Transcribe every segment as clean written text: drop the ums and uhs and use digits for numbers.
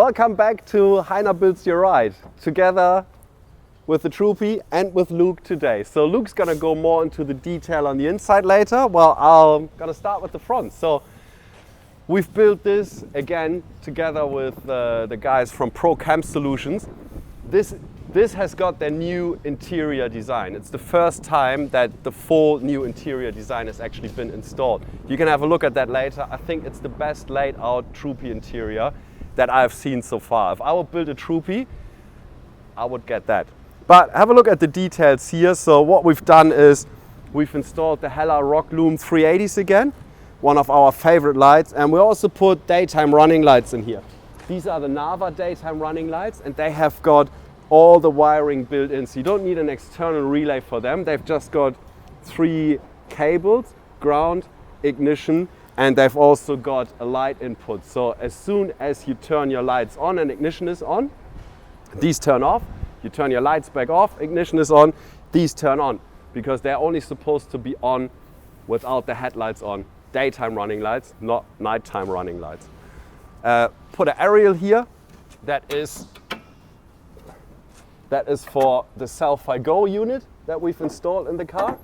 Welcome back to Heiner Builds Your Ride, together with the Troopy and with Luke today. So Luke's gonna go more into the detail on the inside later. Well, I'm gonna start with the front. So we've built this again together with the guys from Klarmann Solutions. This has got their new interior design. It's the first time that the full new interior design has actually been installed. You can have a look at that later. I think it's the best laid out Troopy interior that I've seen so far. If I would build a Troopy, I would get that. But have a look at the details here. So what we've done is we've installed the Hella Roklume 380s again, one of our favorite lights, and we also put daytime running lights in here. These are the Nava daytime running lights, and they have got all the wiring built in. So you don't need an external relay for them. They've just got 3 cables, ground, ignition, and they've also got a light input. So as soon as you turn your lights on and ignition is on, these turn off. You turn your lights back off, ignition is on, these turn on, because they're only supposed to be on without the headlights on. Daytime running lights, not nighttime running lights. Put an aerial here that is for the Self-I-Go unit that we've installed in the car.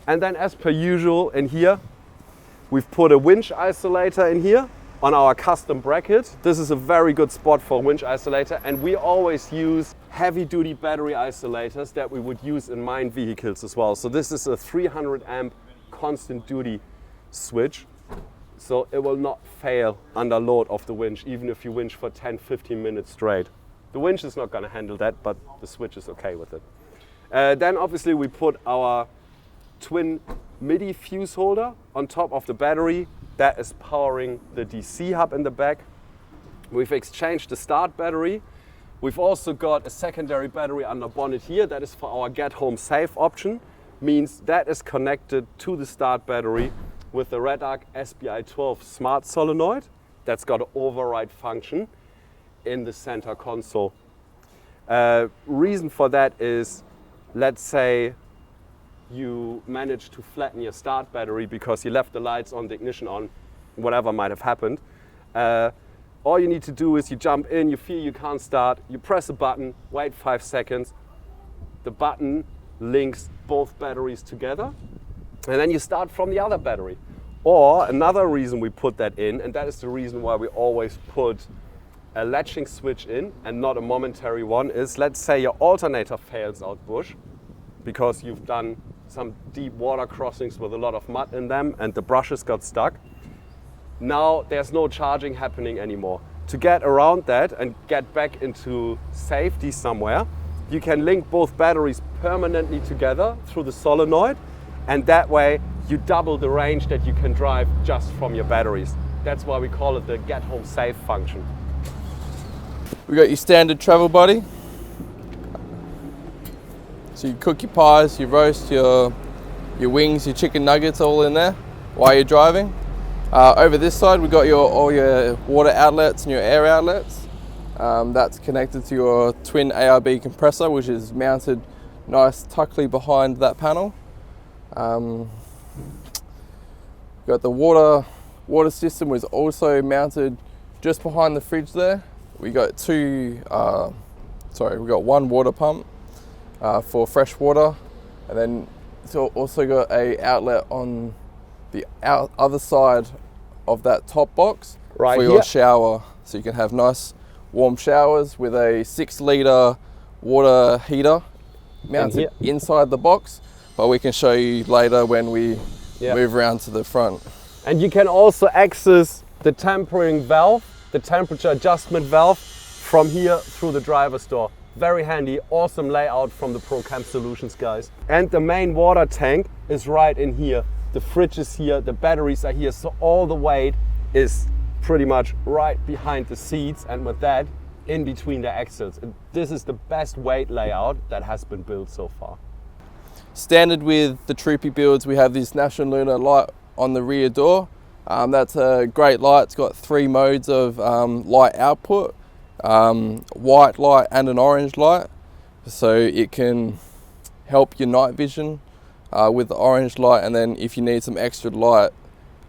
And then as per usual in here, we've put a winch isolator in here on our custom bracket. This is a very good spot for a winch isolator, and we always use heavy duty battery isolators that we would use in mine vehicles as well. So this is a 300 amp constant duty switch, so it will not fail under load of the winch, even if you winch for 10-15 minutes straight. The winch is not going to handle that, but the switch is okay with it. Then obviously we put our twin MIDI fuse holder on top of the battery. That is powering the DC hub in the back. We've exchanged the start battery. We've also got a secondary battery under bonnet here. That is for our get home safe option. Means that is connected to the start battery with the Redarc SBI12 smart solenoid. That's got an override function in the center console. Reason for that is, let's say you manage to flatten your start battery because you left the lights on, the ignition on, whatever might have happened. All you need to do is you jump in, you feel you can't start, you press a button, wait 5 seconds, the button links both batteries together, and then you start from the other battery. Or another reason we put that in, and that is the reason why we always put a latching switch in and not a momentary one, is let's say your alternator fails out bush because you've done some deep water crossings with a lot of mud in them and the brushes got stuck. Now there's no charging happening anymore. To get around that and get back into safety somewhere, you can link both batteries permanently together through the solenoid, and that way you double the range that you can drive just from your batteries. That's why we call it the get home safe function. We got your standard travel body. So you cook your pies, you roast your wings, your chicken nuggets all in there while you're driving. Over this side we've got all your water outlets and your air outlets. That's connected to your twin ARB compressor, which is mounted nice tuckly behind that panel. Got the water system was also mounted just behind the fridge there. We got one water pump for fresh water, and then it's also got a outlet on the other side of that top box for your shower, so you can have nice warm showers with a 6-litre water heater mounted inside the box, but we can show you later when we move around to the front. And you can also access the tempering valve, the temperature adjustment valve, from here through the driver's door. Very handy, awesome layout from the Klarmann Solutions guys. And the main water tank is right in here. The fridge is here, the batteries are here, so all the weight is pretty much right behind the seats, and with that, in between the axles. And this is the best weight layout that has been built so far. Standard with the Troopy builds, we have this National Lunar light on the rear door. That's a great light. It's got 3 modes of light output, white light and an orange light. So it can help your night vision with the orange light, and then if you need some extra light,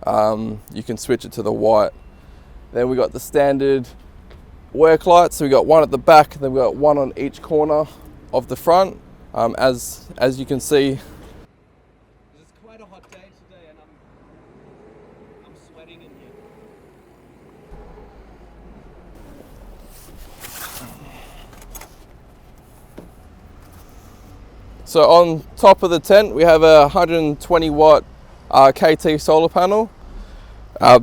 you can switch it to the white. Then we got the standard work lights. So we got one at the back, and then we got one on each corner of the front. As you can see, it's quite a hot day today, and I'm sweating in here. So on top of the tent, we have a 120 watt KT solar panel.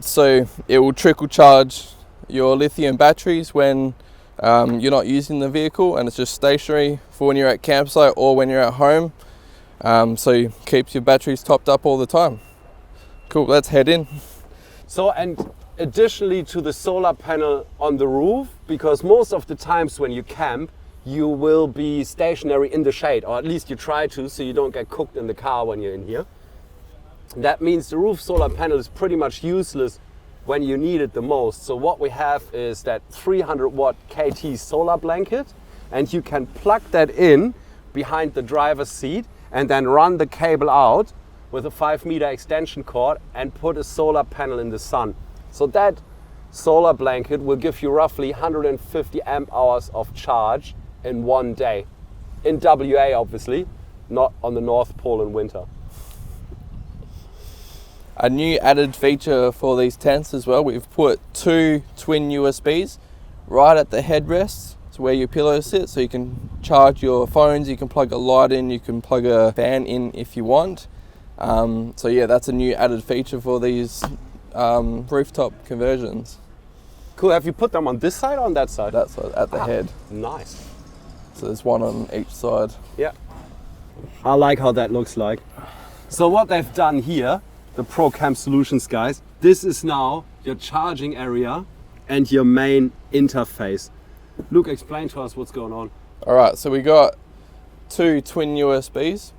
So it will trickle charge your lithium batteries when you're not using the vehicle, and it's just stationary for when you're at campsite or when you're at home. So it keeps your batteries topped up all the time. Cool, let's head in. So, and additionally to the solar panel on the roof, because most of the times when you camp, you will be stationary in the shade, or at least you try to, so you don't get cooked in the car when you're in here. That means the roof solar panel is pretty much useless when you need it the most. So what we have is that 300 watt KT solar blanket, and you can plug that in behind the driver's seat and then run the cable out with a 5-meter extension cord and put a solar panel in the sun. So that solar blanket will give you roughly 150 amp hours of charge in one day. In WA, obviously, not on the North Pole in winter. A new added feature for these tents as well, we've put 2 twin USBs right at the headrests, so where your pillows sit, so you can charge your phones, you can plug a light in, you can plug a fan in if you want. So yeah, that's a new added feature for these rooftop conversions. Cool, have you put them on this side or on that side? That side, at the head. Nice. So there's one on each side. Yeah, I like how that looks like. So what they've done here, the Klarmann Solutions guys, this is now your charging area and your main interface. Luke, explain to us what's going on. All right, so we got 2 twin USBs,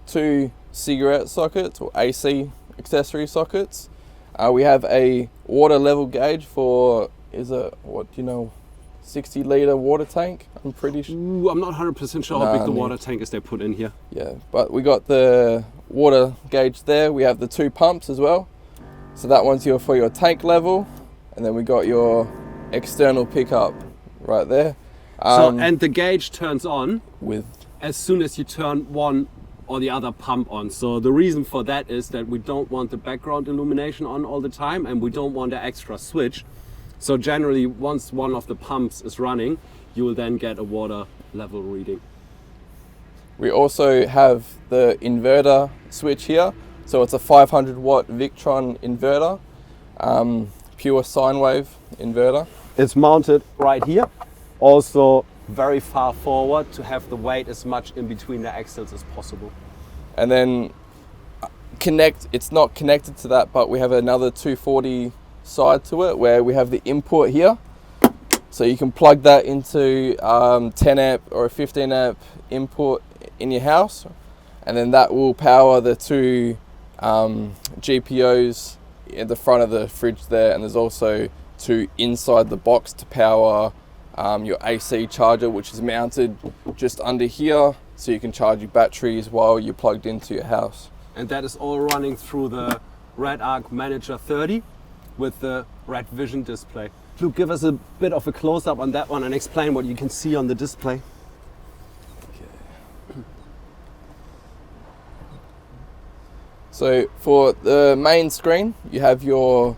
2 cigarette sockets or AC accessory sockets. We have a water level gauge for, 60 litre water tank, I'm pretty sure. Ooh, I'm not 100% sure how big the water tank is they put in here. Yeah, but we got the water gauge there. We have the 2 pumps as well. So that one's for your tank level, and then we got your external pickup right there. And the gauge turns on with as soon as you turn one or the other pump on. So the reason for that is that we don't want the background illumination on all the time, and we don't want an extra switch. So generally, once one of the pumps is running, you will then get a water level reading. We also have the inverter switch here. So it's a 500 watt Victron inverter, pure sine wave inverter. It's mounted right here. Also very far forward to have the weight as much in between the axles as possible. And then it's not connected to that, but we have another 240 side to it where we have the input here. So you can plug that into 10 amp or a 15 amp input in your house, and then that will power the 2 GPOs at the front of the fridge there, and there's also 2 inside the box to power your AC charger, which is mounted just under here, so you can charge your batteries while you're plugged into your house. And that is all running through the Redarc Manager 30 with the Red Vision display. Luke, give us a bit of a close-up on that one and explain what you can see on the display. Okay. So for the main screen, you have your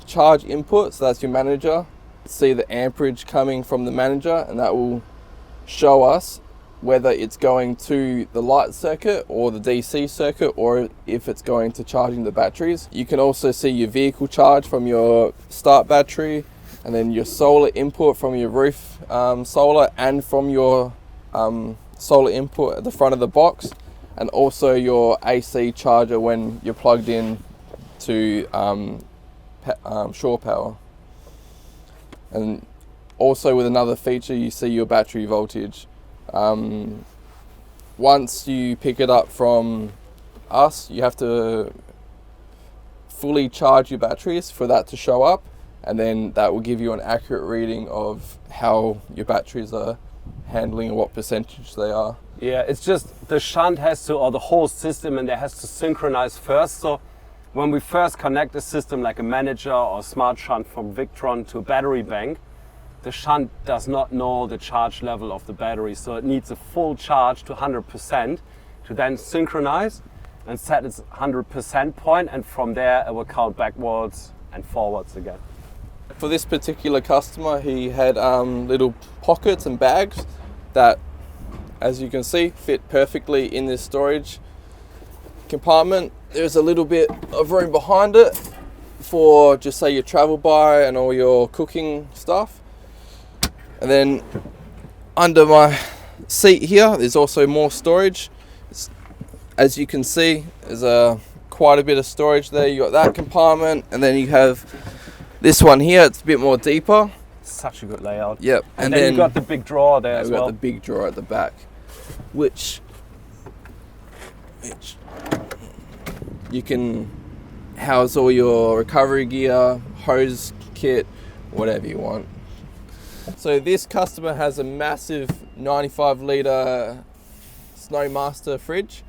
charge input, so that's your manager. See the amperage coming from the manager, and that will show us whether it's going to the light circuit or the DC circuit, or if it's going to charging the batteries. You can also see your vehicle charge from your start battery, and then your solar input from your roof solar, and from your solar input at the front of the box, and also your AC charger when you're plugged in to shore power. And also with another feature, you see your battery voltage. Once you pick it up from us, you have to fully charge your batteries for that to show up, and then that will give you an accurate reading of how your batteries are handling and what percentage they are. Yeah, it's just the shunt has to, or the whole system, and there has to synchronize first. So when we first connect a system like a manager or smart shunt from Victron to a battery bank, the shunt does not know the charge level of the battery, so it needs a full charge to 100% to then synchronize and set its 100% point, and from there it will count backwards and forwards again. For this particular customer, he had little pockets and bags that, as you can see, fit perfectly in this storage compartment. There's a little bit of room behind it for just say your travel by and all your cooking stuff. And then under my seat here, there's also more storage. As you can see, there's quite a bit of storage there. You got that compartment, and then you have this one here. It's a bit more deeper. Such a good layout. Yep. And then you got the big drawer there as well. We've got the big drawer at the back, which you can house all your recovery gear, hose kit, whatever you want. So this customer has a massive 95 litre Snowmaster fridge.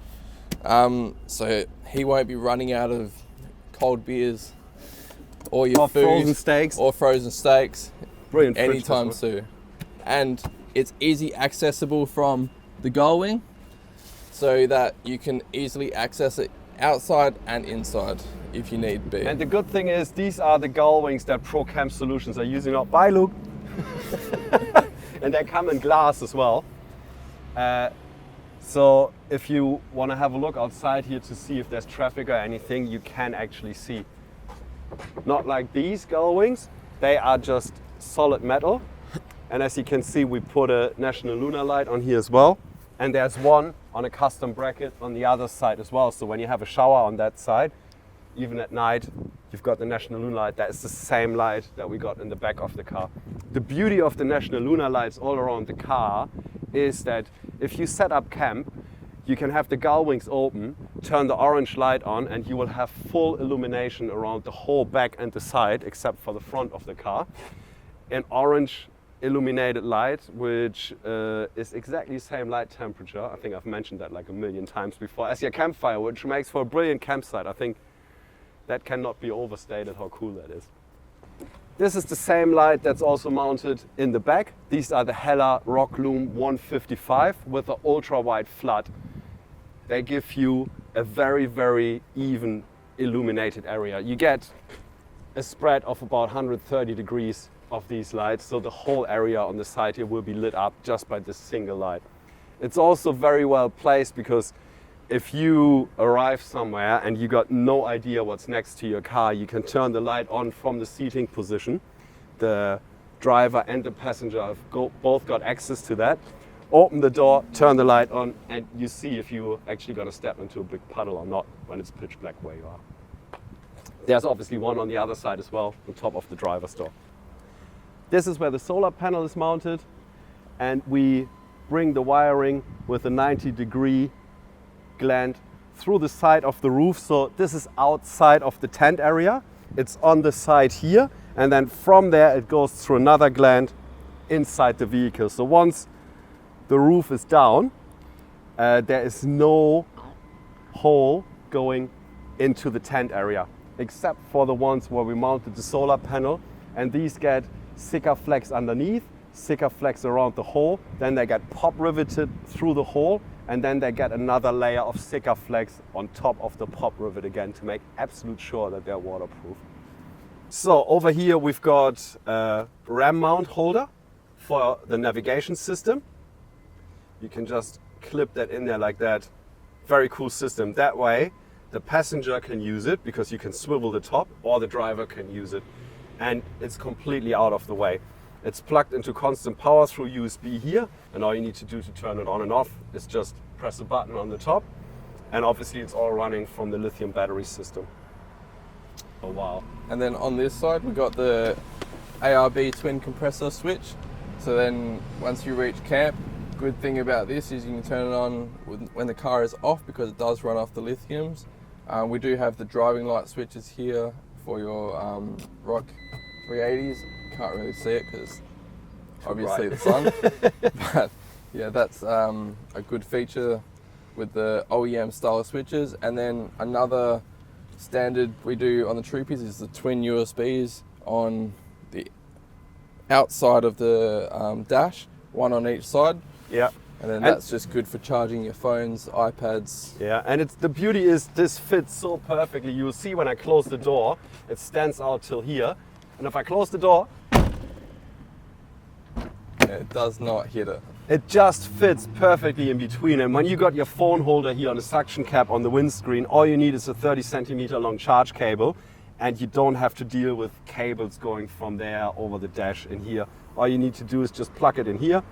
So he won't be running out of cold beers or your food frozen steaks Brilliant anytime soon. And it's easy accessible from the gull wing, so that you can easily access it outside and inside if you need be. And the good thing is, these are the gull wings that Klarmann Solutions are using up. Bye, Luke. And they come in glass as well. So if you want to have a look outside here to see if there's traffic or anything, you can actually see. Not like these gull wings, they are just solid metal. And as you can see, we put a National Lunar Light on here as well. And there's one on a custom bracket on the other side as well. So when you have a shower on that side, even at night, you've got the National Lunar Light. That is the same light that we got in the back of the car. The beauty of the National Lunar Lights all around the car is that if you set up camp, you can have the gull wings open, turn the orange light on, and you will have full illumination around the whole back and the side, except for the front of the car. An orange illuminated light, which is exactly the same light temperature. I think I've mentioned that like a million times before, as your campfire, which makes for a brilliant campsite. I think that cannot be overstated how cool that is. This is the same light that's also mounted in the back. These are the Hella Roklume 155 with the ultra wide flood. They give you a very, very even illuminated area. You get a spread of about 130 degrees of these lights, so the whole area on the side here will be lit up just by this single light. It's also very well placed, because if you arrive somewhere and you got no idea what's next to your car, you can turn the light on from the seating position. The driver and the passenger have both got access to that. Open the door, turn the light on, and you see if you're actually going to step into a big puddle or not when it's pitch black where you are. There's obviously one on the other side as well, on top of the driver's door. This is where the solar panel is mounted, and we bring the wiring with a 90-degree gland through the side of the roof. So this is outside of the tent area. It's on the side here, and then from there it goes through another gland inside the vehicle. So once the roof is down, there is no hole going into the tent area, except for the ones where we mounted the solar panel, and these get Sikaflex underneath, Sikaflex around the hole, then they get pop riveted through the hole, and then they get another layer of Sikaflex on top of the pop rivet again to make absolute sure that they're waterproof. So over here we've got a ram mount holder for the navigation system. You can just clip that in there like that. Very cool system. That way the passenger can use it, because you can swivel the top, or the driver can use it, and it's completely out of the way. It's plugged into constant power through USB here, and all you need to do to turn it on and off is just press a button on the top, and obviously it's all running from the lithium battery system. Oh wow. And then on this side we got the ARB twin compressor switch. So then once you reach camp, good thing about this is you can turn it on when the car is off, because it does run off the lithiums. We do have the driving light switches here for your Rock 380s. Can't really see it because obviously the sun. But yeah, that's a good feature with the OEM style switches. And then another standard we do on the Troopies is the twin USBs on the outside of the dash, one on each side. Yeah. And then that's just good for charging your phones, iPads. Yeah, and the beauty is this fits so perfectly. You'll see when I close the door, it stands out till here. And if I close the door, it does not hit it. It just fits perfectly in between. And when you got your phone holder here on the suction cap on the windscreen, all you need is a 30 centimeter long charge cable, and you don't have to deal with cables going from there over the dash in here. All you need to do is just plug it in here,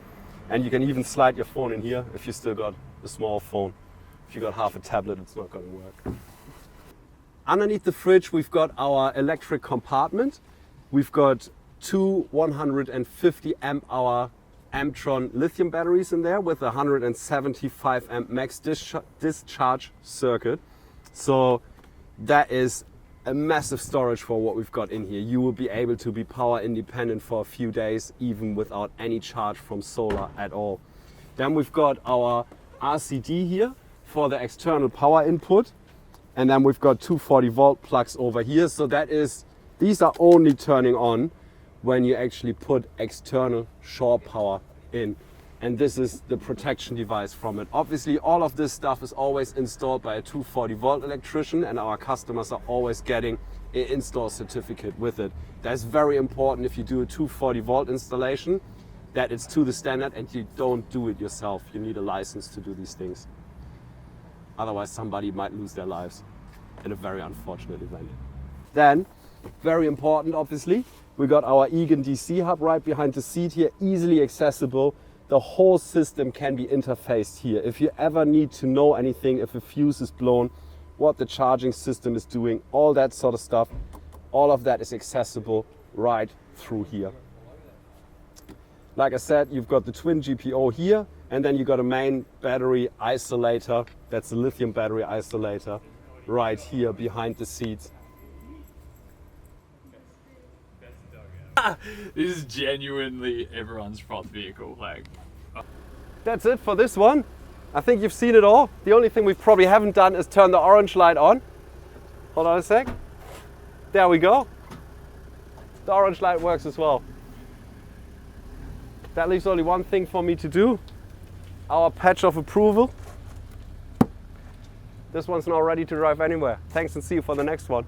and you can even slide your phone in here if you still got a small phone. If you got half a tablet, it's not going to work. Underneath the fridge, we've got our electric compartment. We've got two 150 amp hour Amptron lithium batteries in there with a 175 amp max discharge circuit. So that is a massive storage for what we've got in here. You will be able to be power independent for a few days, even without any charge from solar at all. Then we've got our RCD here for the external power input. And then we've got 240 volt plugs over here. So these are only turning on when you actually put external shore power in. And this is the protection device from it. Obviously, all of this stuff is always installed by a 240 volt electrician, and our customers are always getting an install certificate with it. That's very important if you do a 240 volt installation, that it's to the standard and you don't do it yourself. You need a license to do these things. Otherwise, somebody might lose their lives in a very unfortunate event. Then, very important, obviously, we got our Egon DC hub right behind the seat here, easily accessible. The whole system can be interfaced here. If you ever need to know anything, if a fuse is blown, what the charging system is doing, all that sort of stuff, all of that is accessible right through here. Like I said, you've got the twin GPO here, and then you got a main battery isolator. That's a lithium battery isolator right here behind the seats. This is genuinely everyone's front vehicle. That's it for this one. I think you've seen it all. The only thing we probably haven't done is turn the orange light on. Hold on a sec. There we go. The orange light works as well. That leaves only one thing for me to do. Our patch of approval. This one's now ready to drive anywhere. Thanks and see you for the next one.